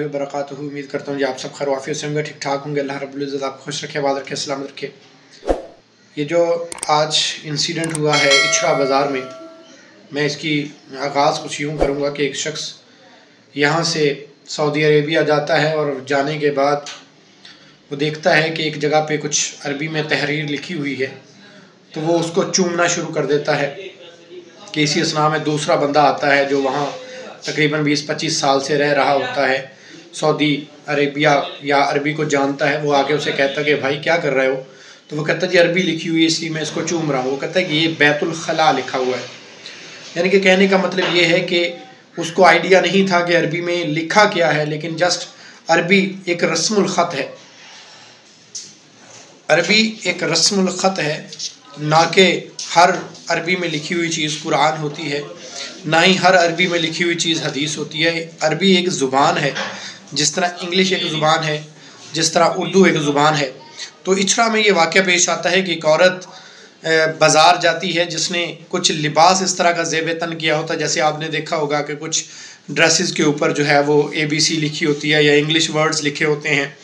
बरकातहू। उम्मीद करता हूँ जी आप सब खैर वाफियत से होंगे, ठीक ठाक होंगे। अल्लाह रब्बुल इज़्ज़त आपको खुश रखे, आबाद रखे, सलामत रखे। ये जो आज इंसिडेंट हुआ है इचरा बाज़ार में, मैं इसकी आगाज़ कुछ यूँ करूँगा कि एक शख्स यहाँ से सऊदी अरेबिया जाता है और जाने के बाद वो देखता है कि एक जगह पे कुछ अरबी में तहरीर लिखी हुई है, तो वो उसको चूमना शुरू कर देता है कि इसी असना में दूसरा बंदा आता है जो वहाँ तकरीबन 20-25 साल से रह रहा होता है, सऊदी अरेबिया या अरबी को जानता है। वो आके उसे कहता है कि भाई क्या कर रहे हो? तो वो कहता है जी अरबी लिखी हुई है इसलिए मैं इसको चूम रहा हूँ। वो कहता है कि ये बैतुल खला लिखा हुआ है। यानी कि कहने का मतलब ये है कि उसको आइडिया नहीं था कि अरबी में लिखा क्या है, लेकिन जस्ट अरबी एक रस्मुल ख़त है। अरबी एक रस्मुल ख़त है, ना कि हर अरबी में लिखी हुई चीज़ कुरान होती है, ना ही हर अरबी में लिखी हुई चीज़ हदीस होती है। अरबी एक ज़ुबान है, जिस तरह इंग्लिश एक ज़ुबान है, जिस तरह उर्दू एक ज़ुबान है। तो इचरा में ये वाक़या पेश आता है कि एक औरत बाज़ार जाती है जिसने कुछ लिबास इस तरह का ज़ेब तन किया होता है, जैसे आपने देखा होगा कि कुछ ड्रेसेस के ऊपर जो है वो ABC लिखी होती है या इंग्लिश वर्ड्स लिखे होते हैं।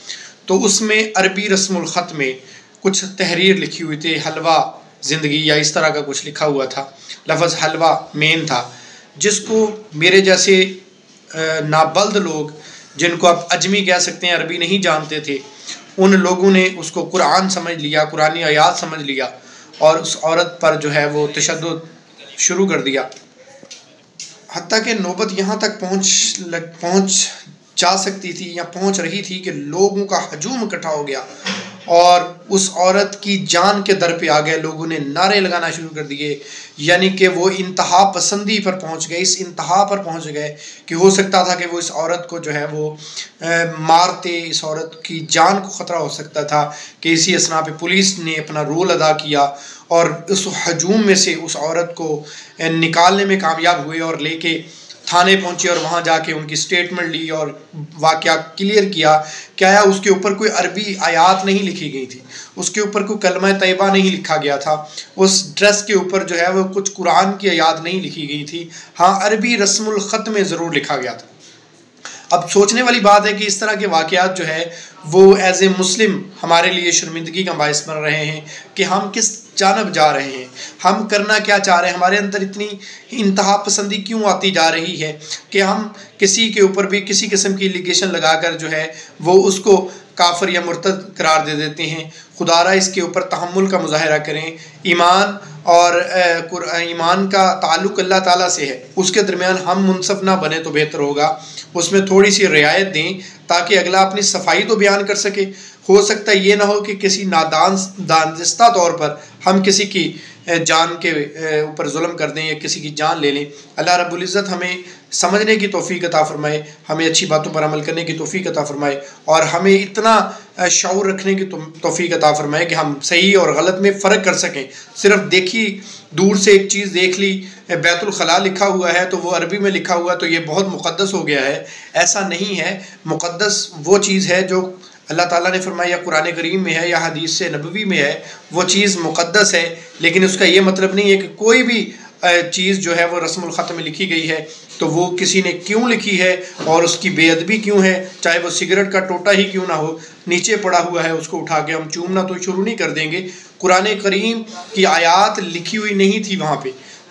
तो उसमें अरबी रस्मुल ख़त में कुछ तहरीर लिखी हुई थी, हलवा ज़िंदगी या इस तरह का कुछ लिखा हुआ था। लफ्ज़ हलवा मेन था, जिसको मेरे जैसे नाबल्द लोग, जिनको आप अजमी कह सकते हैं, अरबी नहीं जानते थे, उन लोगों ने उसको कुरान समझ लिया, कुरानी आयात समझ लिया और उस औरत पर जो है वो तशद्दुद शुरू कर दिया। हत्ता कि नौबत यहाँ तक पहुँच जा सकती थी या पहुँच रही थी कि लोगों का हजूम इकट्ठा हो गया और उस औरत की जान के दर पे आ गए। लोगों ने नारे लगाना शुरू कर दिए, यानी कि वो इंतहा पसंदी पर पहुंच गए, इस इंतहा पर पहुंच गए कि हो सकता था कि वो इस औरत को जो है वो मारते, इस औरत की जान को ख़तरा हो सकता था। कि इसी असना पे पुलिस ने अपना रोल अदा किया और उस हजूम में से उस औरत को निकालने में कामयाब हुए और लेके थाने पहुंचे और वहां जाके उनकी स्टेटमेंट ली और वाक़या क्लियर किया। क्या उसके ऊपर कोई अरबी आयात नहीं लिखी गई थी, उसके ऊपर कोई कलमा तैयबा नहीं लिखा गया था, उस ड्रेस के ऊपर जो है वो कुछ कुरान की आयात नहीं लिखी गई थी। हाँ, अरबी रस्मुल ख़त में ज़रूर लिखा गया था। अब सोचने वाली बात है कि इस तरह के वाक़यात जो है वो एज़ ए मुस्लिम हमारे लिए शर्मिंदगी का बायस बन रहे हैं कि हम किस जानब जा रहे हैं, हम करना क्या चाह रहे हैं। हमारे अंदर इतनी इंतहा पसंदी क्यों आती जा रही है कि हम किसी के ऊपर भी किसी किस्म की एलिगेशन लगाकर जो है वो उसको काफिर या मुर्तद करार दे देते हैं। खुदारा इसके ऊपर तहम्मुल का मुजाहरा करें। ईमान और ईमान का ताल्लुक़ अल्लाह ताला से है, उसके दरमियान हम मुनसफ़ ना बने तो बेहतर होगा। उसमें थोड़ी सी रियायत दें ताकि अगला अपनी सफाई तो बयान कर सके। हो सकता है ये ना हो कि किसी दानिस्ता तौर पर हम किसी की जान के ऊपर जुल्म कर दें या किसी की जान ले लें। अल्लाह रब्बुल इज़्ज़त हमें समझने की तौफ़ीक अता फ़रमाए, हमें अच्छी बातों पर अमल करने की तौफ़ीक अता फ़रमाए और हमें इतना शऊर रखने की तौफ़ीक अता फ़रमाए कि हम सही और गलत में फ़र्क कर सकें। सिर्फ देखी, दूर से एक चीज़ देख ली, बैतुल खला लिखा हुआ है तो वो अरबी में लिखा हुआ तो ये बहुत मुक़द्दस हो गया है, ऐसा नहीं है। मुक़द्दस वो चीज़ है जो अल्लाह ताला ने फरमाया, या कुरान करीम में है या हदीस से नबवी में है, वो चीज़ मुक़द्दस है। लेकिन उसका ये मतलब नहीं है कि कोई भी चीज़ जो है वो रस्मुल ख़त में लिखी गई है तो वो किसी ने क्यों लिखी है और उसकी बेअदबी क्यों है, चाहे वो सिगरेट का टोटा ही क्यों ना हो, नीचे पड़ा हुआ है, उसको उठा के हम चूमना तो शुरू नहीं कर देंगे। कुरान करीम की आयात लिखी हुई नहीं थी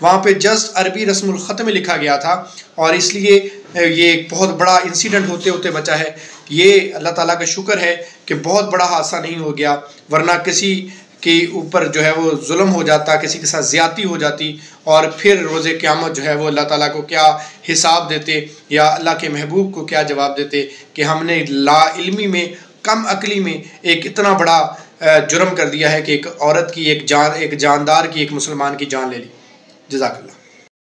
वहाँ पे जस्ट अरबी रस्मुल ख़त में लिखा गया था और इसलिए ये एक बहुत बड़ा इंसिडेंट होते होते बचा है। ये अल्लाह ताला का शुक्र है कि बहुत बड़ा हादसा नहीं हो गया, वरना किसी के ऊपर जो है वो जुल्म हो जाता, किसी के साथ ज़्यादती हो जाती और फिर रोज़े क़यामत जो है वो अल्लाह ताला को क्या हिसाब देते या अल्लाह के महबूब को क्या जवाब देते कि हमने ला इल्मी में, कम अकली में एक इतना बड़ा जुर्म कर दिया है कि एक औरत की एक जानदार की, एक मुसलमान की जान ले ली। जज़ाकल्लाह।